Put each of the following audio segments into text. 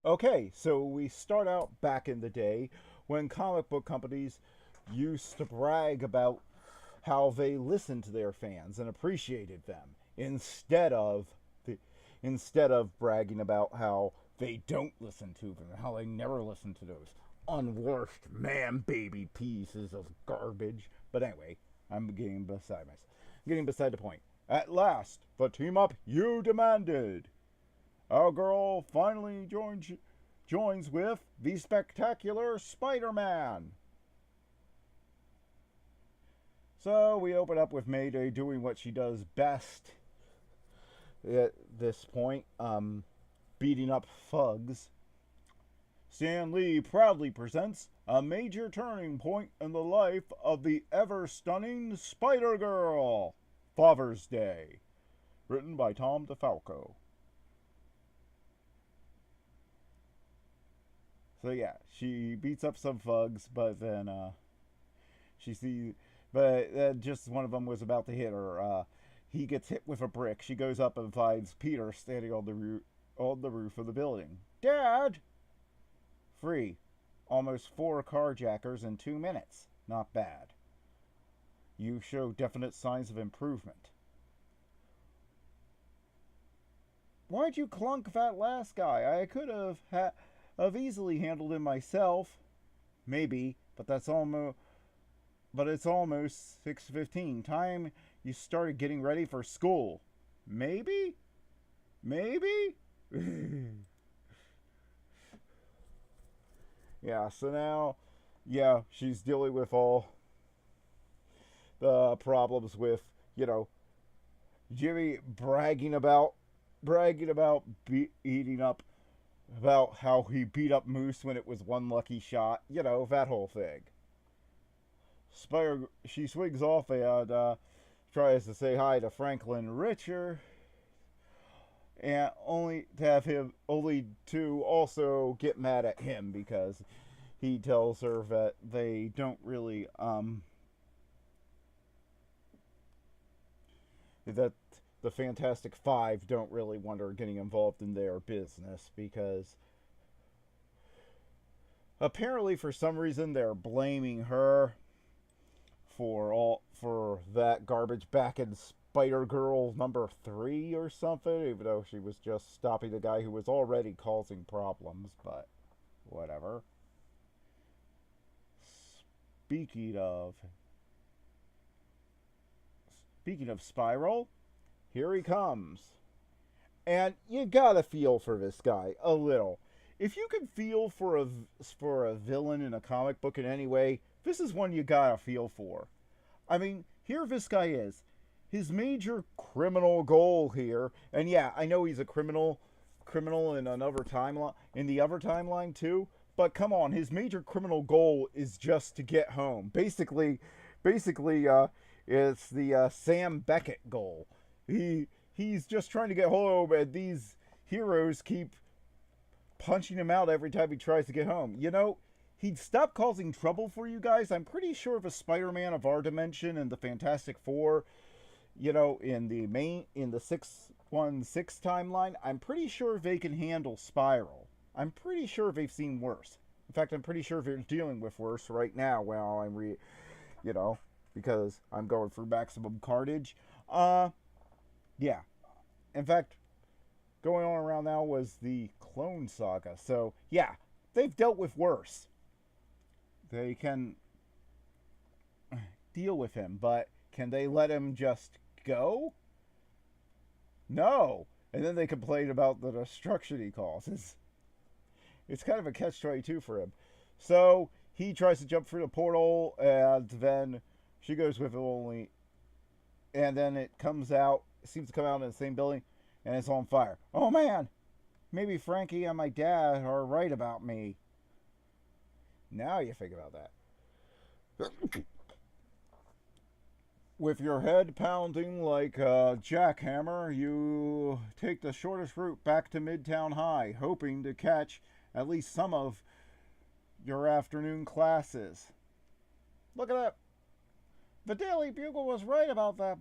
Okay, so we start out back in the day when comic book companies used to brag about how they listened to their fans and appreciated them instead of bragging about how they don't listen to them and how they never listen to those unwashed man baby pieces of garbage. But anyway, I'm getting beside the point. At last, the team up you demanded. Our girl finally joins with the spectacular Spider-Man. So we open up with Mayday doing what she does best at this point, beating up thugs. Stan Lee proudly presents a major turning point in the life of the ever-stunning Spidergirl, Father's Day, written by Tom DeFalco. So yeah, she beats up some thugs, but then just one of them was about to hit her. He gets hit with a brick. She goes up and finds Peter standing on the roof of the building. Dad! Free. Almost 4 carjackers in 2 minutes. Not bad. You show definite signs of improvement. Why'd you clunk that last guy? I could have easily handled him myself. Maybe, but it's almost 6:15. Time you started getting ready for school. Maybe? Yeah, so now, yeah, she's dealing with all the problems with, Jimmy bragging about eating up, about how he beat up Moose when it was one lucky shot, that whole thing. She swings off and tries to say hi to Franklin Richer, and only to also get mad at him because he tells her that they don't really that the Fantastic Five don't really want her getting involved in their business because apparently for some reason they're blaming her for that garbage back in Spider-Girl number 3 or something, even though she was just stopping the guy who was already causing problems, but whatever. Speaking of Spiral, here he comes. And you gotta feel for this guy a little. If you can feel for a villain in a comic book in any way, this is one you gotta feel for. I mean, here this guy is. His major criminal goal here, and yeah, I know he's a criminal in another timeline, in the other timeline too. But come on, his major criminal goal is just to get home. Basically, it's the Sam Beckett goal. He's just trying to get home, and these heroes keep punching him out every time he tries to get home. He'd stop causing trouble for you guys. I'm pretty sure the Spider-Man of our dimension and the Fantastic Four, in the 616 timeline, I'm pretty sure they can handle Spiral. I'm pretty sure they've seen worse. In fact, I'm pretty sure they're dealing with worse right now while I'm because I'm going through maximum carnage. Yeah. In fact, going on around now was the Clone Saga. So, yeah, they've dealt with worse. They can deal with him, but can they let him just go? No. And then they complain about the destruction he causes. It's kind of a catch-22 for him. So he tries to jump through the portal, and then she goes with it only. And then it seems to come out in the same building, and it's on fire. Oh man! Maybe Frankie and my dad are right about me. Now you think about that. With your head pounding like a jackhammer, you take the shortest route back to Midtown High, hoping to catch at least some of your afternoon classes. Look at that. The Daily Bugle was right about that.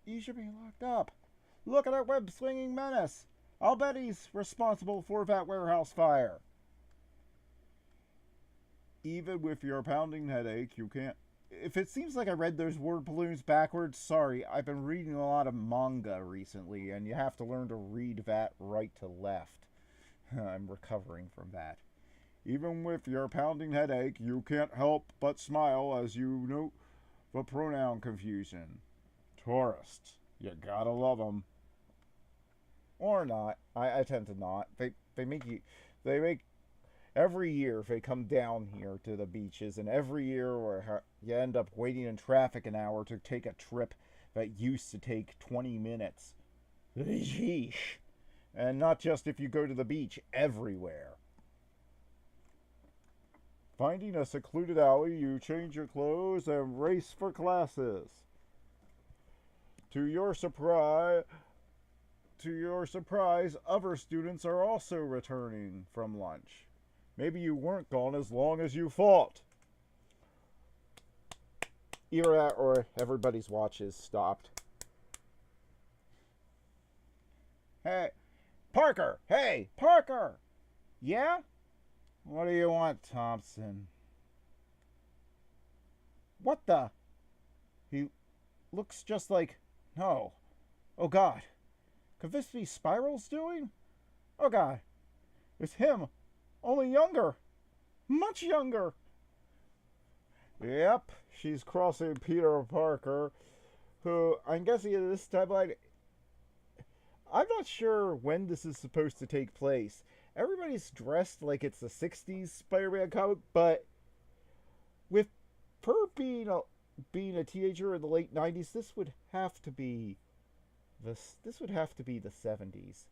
He should be locked up. Look at that web-slinging menace. I'll bet he's responsible for that warehouse fire. Even with your pounding headache, you can't... If it seems like I read those word balloons backwards, sorry. I've been reading a lot of manga recently, and you have to learn to read that right to left. I'm recovering from that. Even with your pounding headache, you can't help but smile as you note the pronoun confusion. Tourists. You gotta love them. Or not. I tend to not. They make you... They make... Every year they come down here to the beaches, and every year you end up waiting in traffic an hour to take a trip that used to take 20 minutes. Sheesh. And not just if you go to the beach, everywhere. Finding a secluded alley, you change your clothes and race for classes. To your surprise, other students are also returning from lunch. Maybe you weren't gone as long as you thought. Either that or everybody's watches stopped. Hey, Parker! Hey, Parker! Yeah? What do you want, Thompson? What the? He looks just like... No. Oh, God. Could this be Spiral's doing? Oh, God. It's him. Only younger. Much younger. Yep. She's crossing Peter Parker, who I'm guessing at this timeline... I'm not sure when this is supposed to take place. Everybody's dressed like it's a 60s Spider-Man comic, but with her being a teenager in the late 90s, this would have to be the 70s.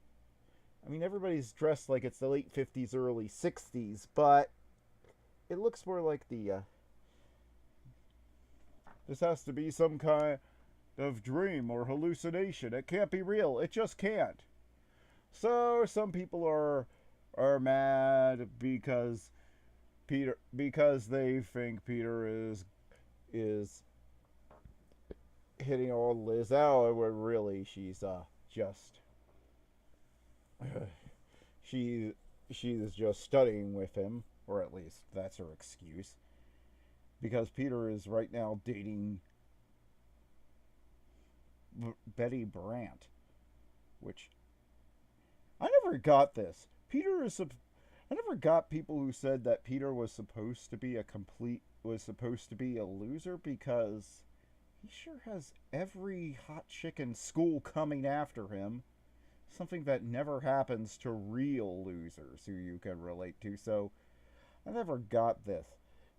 I mean, everybody's dressed like it's the late 50s, early 60s, but it looks more like the this has to be some kind of dream or hallucination. It can't be real. It just can't. So some people are mad because they think Peter is hitting old Liz out when really she's just she's just studying with him, or at least that's her excuse, because Peter is right now dating Betty Brant, which I never got this. I never got people who said that Peter was supposed to be a loser, because he sure has every hot chick in school coming after him. Something that never happens to real losers who you can relate to, so I never got this.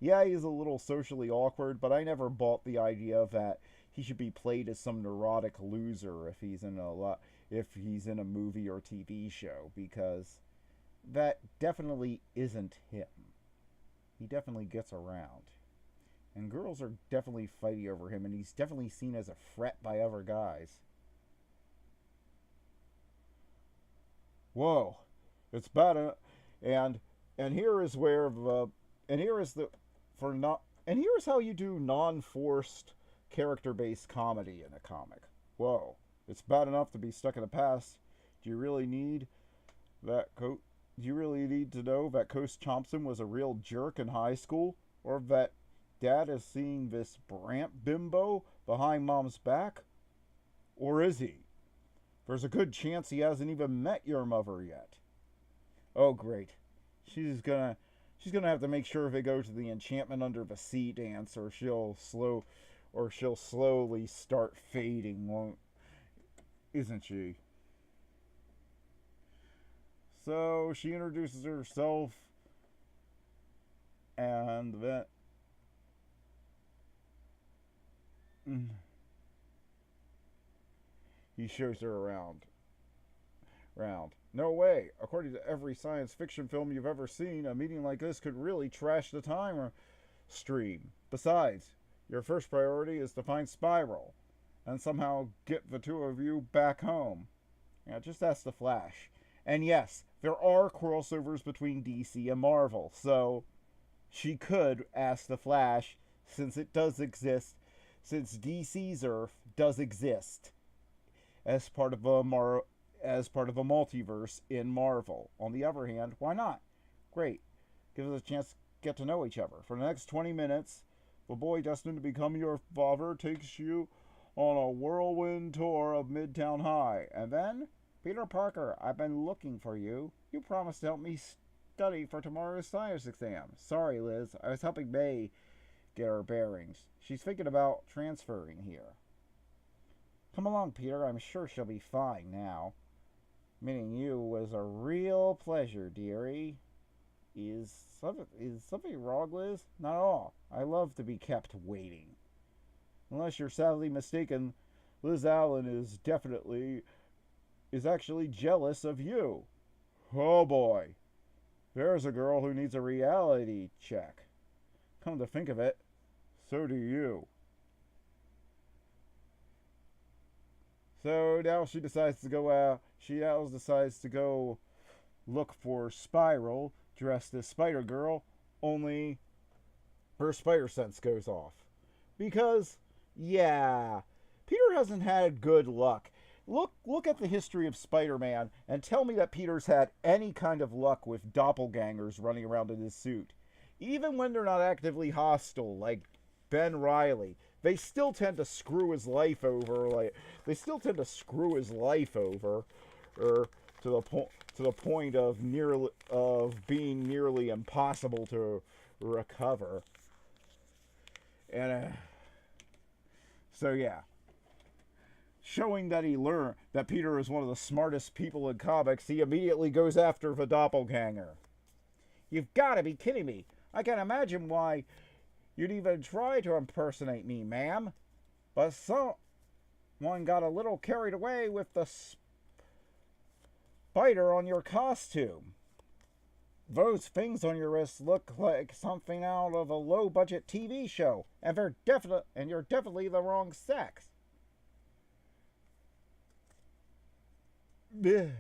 Yeah, he's a little socially awkward, but I never bought the idea that he should be played as some neurotic loser if he's in a movie or TV show, because that definitely isn't him. He definitely gets around. And girls are definitely fighting over him, and he's definitely seen as a threat by other guys. Whoa. It's bad. And here is where here's how you do non-forced character-based comedy in a comic. Whoa. It's bad enough to be stuck in the past. Do you really need to know that Coach Thompson was a real jerk in high school? Or that Dad is seeing this Brant bimbo behind Mom's back? Or is he? There's a good chance he hasn't even met your mother yet. Oh, great. She's gonna have to make sure they go to the enchantment under the sea dance, or she'll slowly start fading, isn't she? So she introduces herself, and then he shows her around. No way. According to every science fiction film you've ever seen, a meeting like this could really trash the time stream. Besides, your first priority is to find Spiral and somehow get the two of you back home. Yeah, just ask the Flash. And yes, there are crossovers between DC and Marvel, so she could ask the Flash, since it does exist, since DC's Earth does exist as part of a multiverse in Marvel. On the other hand, why not? Great. Gives us a chance to get to know each other. For the next 20 minutes, the boy destined to become your father takes you on a whirlwind tour of Midtown High. And then, Peter Parker, I've been looking for you. You promised to help me study for tomorrow's science exam. Sorry, Liz. I was helping May get her bearings. She's thinking about transferring here. Come along, Peter. I'm sure she'll be fine now. Meeting you was a real pleasure, dearie. Is something wrong, Liz? Not at all. I love to be kept waiting. Unless you're sadly mistaken, Liz Allen is actually jealous of you. Oh boy. There's a girl who needs a reality check. Come to think of it, so do you. So now she decides to go out. She now decides to go look for Spiral, dressed as Spidergirl, only her spider sense goes off. Because, yeah, Peter hasn't had good luck. Look at the history of Spider-Man and tell me that Peter's had any kind of luck with doppelgangers running around in his suit. Even when they're not actively hostile, like Ben Reilly, they still tend to screw his life over. Or to the point of being nearly impossible to recover. And so yeah, showing that that Peter is one of the smartest people in comics, he immediately goes after the doppelganger. You've got to be kidding me! I can't imagine why you'd even try to impersonate me, ma'am. But someone got a little carried away with the spider on your costume. Those things on your wrists look like something out of a low-budget TV show, and you're definitely the wrong sex. This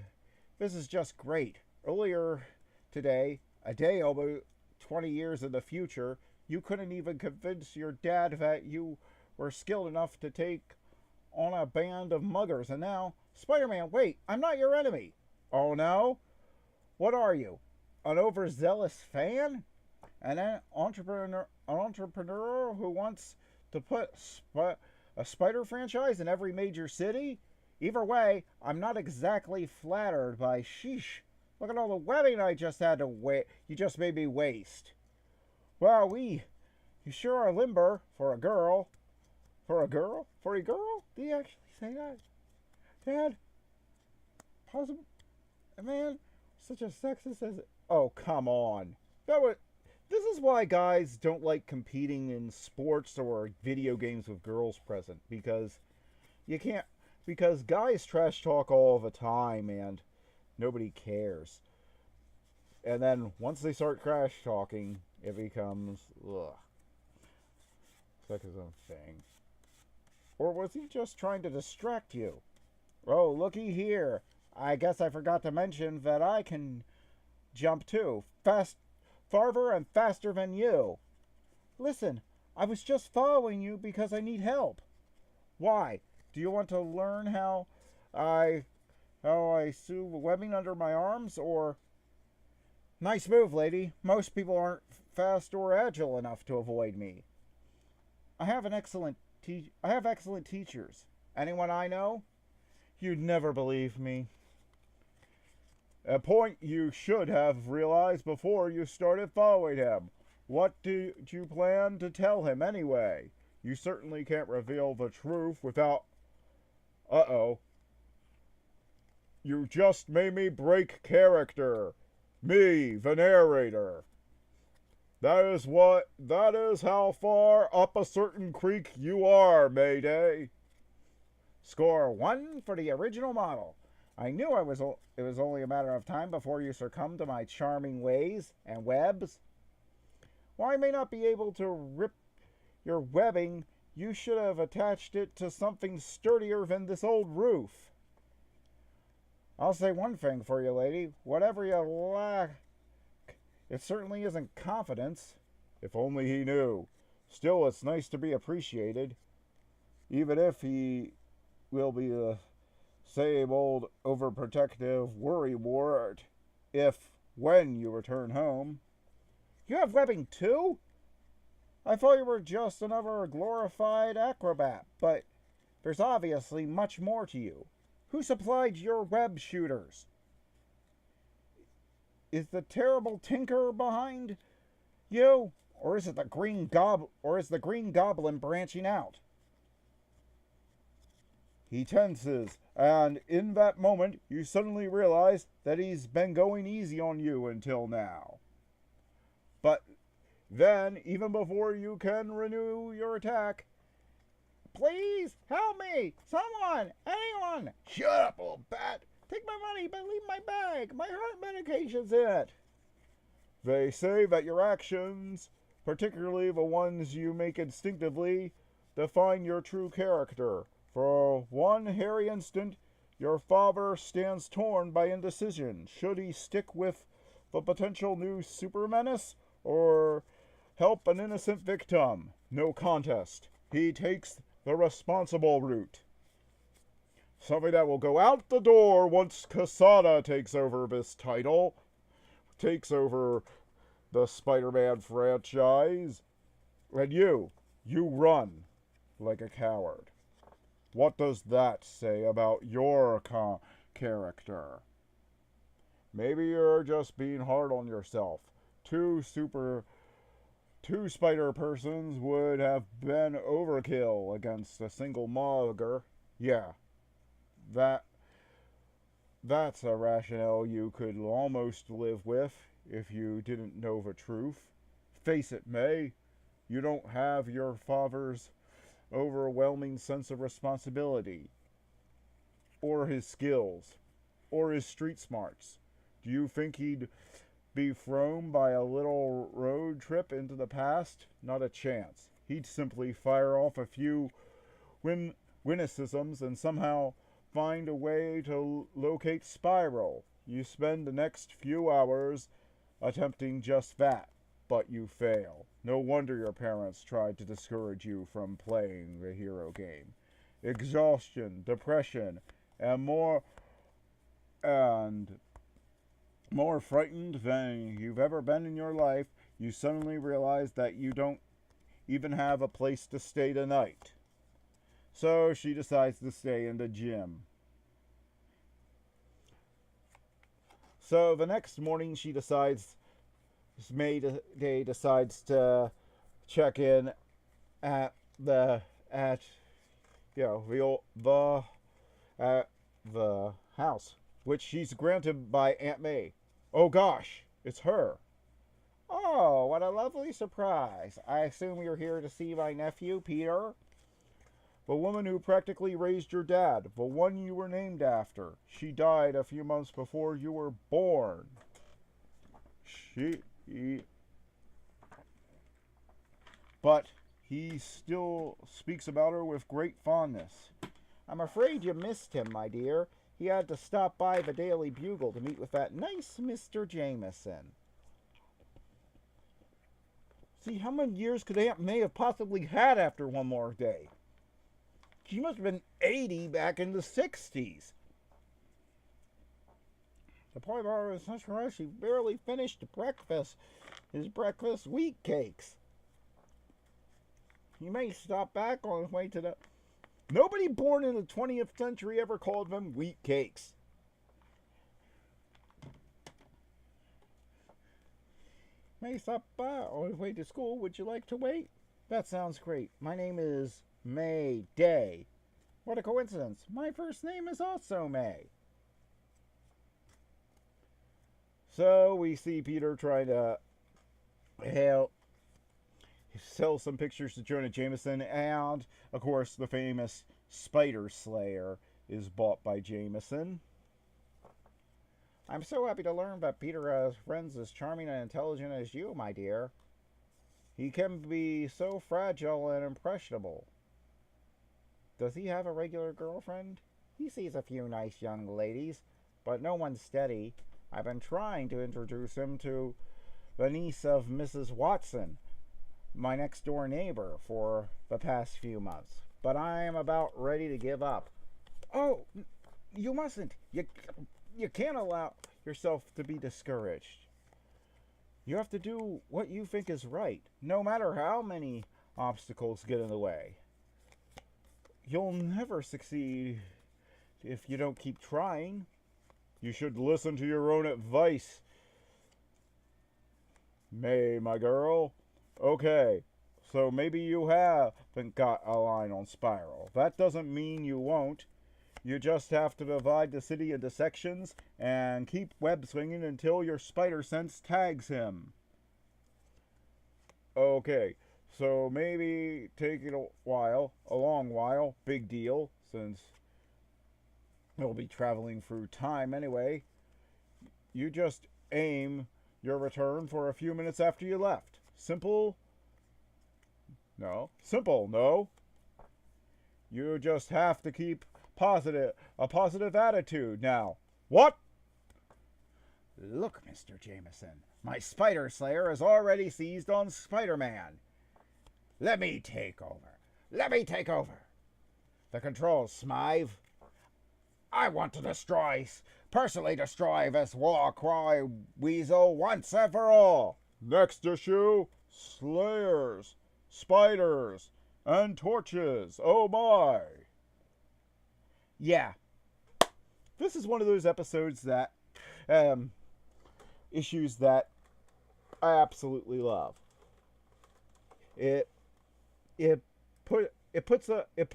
is just great. Earlier today, a day almost 20 years in the future, you couldn't even convince your dad that you were skilled enough to take on a band of muggers, and now, Spider-Man, wait, I'm not your enemy. Oh no? What are you? An overzealous fan? An entrepreneur who wants to put a spider franchise in every major city? Either way, I'm not exactly flattered by sheesh. Look at all the webbing I just had to you just made me waste. Well, you sure are limber for a girl. For a girl? For a girl? Did you actually say that? Dad? Possible? Man, such a sexist as it. Oh, come on. This is why guys don't like competing in sports or video games with girls present. Because guys trash talk all the time and nobody cares. And then once they start trash talking, it becomes, ugh. Sexism thing. Or was he just trying to distract you? Oh, looky here. I guess I forgot to mention that I can jump too. Farther and faster than you. Listen, I was just following you because I need help. Why? Do you want to learn how I sew webbing under my arms, or... Nice move, lady. Most people aren't fast or agile enough to avoid me. I have excellent teachers. Anyone I know? You'd never believe me. A point you should have realized before you started following him. What did you plan to tell him anyway? You certainly can't reveal the truth without... Uh-oh. You just made me break character. Me, the narrator. That is how far up a certain creek you are, Mayday. Score 1 for the original model. I knew it was only a matter of time before you succumbed to my charming ways and webs. While I may not be able to rip your webbing, you should have attached it to something sturdier than this old roof. I'll say one thing for you, lady. Whatever you lack, it certainly isn't confidence. If only he knew. Still, it's nice to be appreciated, even if he will be the same old overprotective worrywart if when you return home. You have webbing too? I thought you were just another glorified acrobat, but there's obviously much more to you. Who supplied your web shooters? Is the terrible tinker behind you? Or is the green goblin branching out? He tenses, and in that moment you suddenly realize that he's been going easy on you until now. But then, even before you can renew your attack, please help me! Someone! Anyone! Shut up, old bat! Take my money, but leave my bag! My heart medication's in it! They say that your actions, particularly the ones you make instinctively, define your true character. For one hairy instant, your father stands torn by indecision. Should he stick with the potential new super menace, or help an innocent victim? No contest. He takes the responsible route. Something that will go out the door once Quesada takes over this title, takes over the Spider-Man franchise, and you run like a coward. What does that say about your character? Maybe you're just being hard on yourself. Two spider persons would have been overkill against a single mugger. Yeah, that's a rationale you could almost live with if you didn't know the truth. Face it, May, you don't have your father's overwhelming sense of responsibility, or his skills, or his street smarts. Do you think he'd be thrown by a little road trip into the past? Not a chance. He'd simply fire off a few witticisms and somehow find a way to locate Spiral. You spend the next few hours attempting just that, but you fail. No wonder your parents tried to discourage you from playing the hero game. Exhaustion, depression, and more frightened than you've ever been in your life, you suddenly realize that you don't even have a place to stay tonight. So she decides to stay in the gym. So the next morning May decides to check in at the house, which she's granted by Aunt May. Oh gosh, it's her. Oh, what a lovely surprise. I assume you're here to see my nephew, Peter? The woman who practically raised your dad, the one you were named after. She died a few months before you were born. But he still speaks about her with great fondness. I'm afraid you missed him, my dear. He had to stop by the Daily Bugle to meet with that nice Mr. Jameson. See, how many years could Aunt May have possibly had after one more day? She must have been 80 back in the 60s. The poor bar was such a rush, she barely finished his breakfast wheat cakes. He may stop back on his way to the... Nobody born in the 20th century ever called them wheat cakes. May stop by on his way to school. Would you like to wait? That sounds great. My name is May Day. What a coincidence. My first name is also May. So we see Peter trying to sell some pictures to Jonah Jameson, and of course the famous Spider Slayer is bought by Jameson. I'm so happy to learn that Peter has friends as charming and intelligent as you, my dear. He can be so fragile and impressionable. Does he have a regular girlfriend? He sees a few nice young ladies, but no one's steady. I've been trying to introduce him to the niece of Mrs. Watson, my next door neighbor, for the past few months, but I am about ready to give up. Oh, you mustn't. You can't allow yourself to be discouraged. You have to do what you think is right, no matter how many obstacles get in the way. You'll never succeed if you don't keep trying. You should listen to your own advice, May, my girl. Okay, so maybe you haven't got a line on Spiral. That doesn't mean you won't. You just have to divide the city into sections and keep web swinging until your spider sense tags him. Okay, so maybe take it a long while, big deal, since he'll be traveling through time anyway. You just aim your return for a few minutes after you left. Simple? No. Simple, no. You just have to keep a positive attitude now. What? Look, Mr. Jameson, my Spider Slayer has already seized on Spider-Man. Let me take over. Let me take over. The controls, Smythe. I want to personally destroy this Warcry weasel once and for all. Next issue, Slayers, Spiders, and Torches. Oh my. Yeah. This is one of those episodes that, issues that I absolutely love. It puts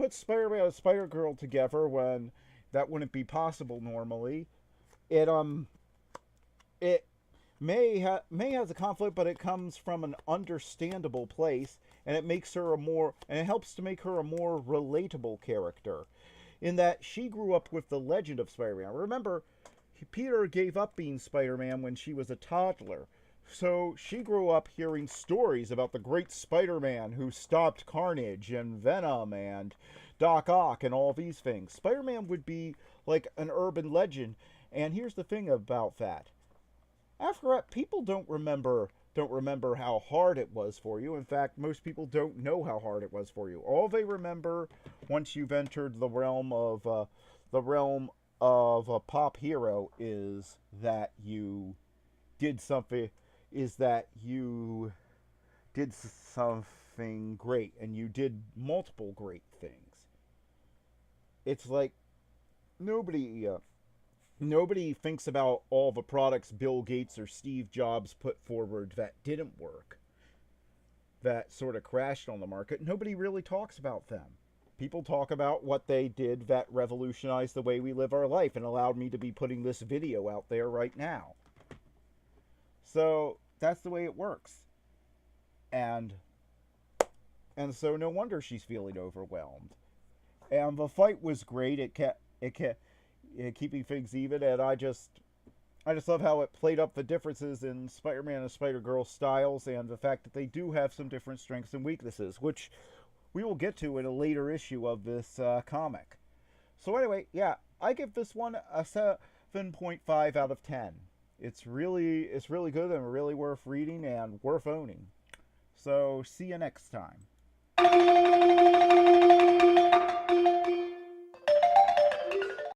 Spider-Man and Spider-Girl together when that wouldn't be possible normally. It May has a conflict, but it comes from an understandable place, and it helps to make her a more relatable character, in that she grew up with the legend of Spider-Man. Remember, Peter gave up being Spider-Man when she was a toddler, so she grew up hearing stories about the great Spider-Man who stopped Carnage and Venom and Doc Ock and all these things. Spider-Man would be like an urban legend, and here's the thing about that. After that, people don't remember how hard it was for you. In fact, most people don't know how hard it was for you. All they remember once you've entered the realm of a pop hero is that you did something great, and you did multiple great things. It's like nobody thinks about all the products Bill Gates or Steve Jobs put forward that didn't work, that sort of crashed on the market. Nobody really talks about them. People talk about what they did that revolutionized the way we live our life and allowed me to be putting this video out there right now. So that's the way it works. And so no wonder she's feeling overwhelmed. And the fight was great. It kept keeping things even, and I just love how it played up the differences in Spider-Man and Spider-Girl styles, and the fact that they do have some different strengths and weaknesses, which we will get to in a later issue of this comic. So anyway, yeah, I give this one a 7.5 out of 10. It's really good and really worth reading and worth owning. So see you next time.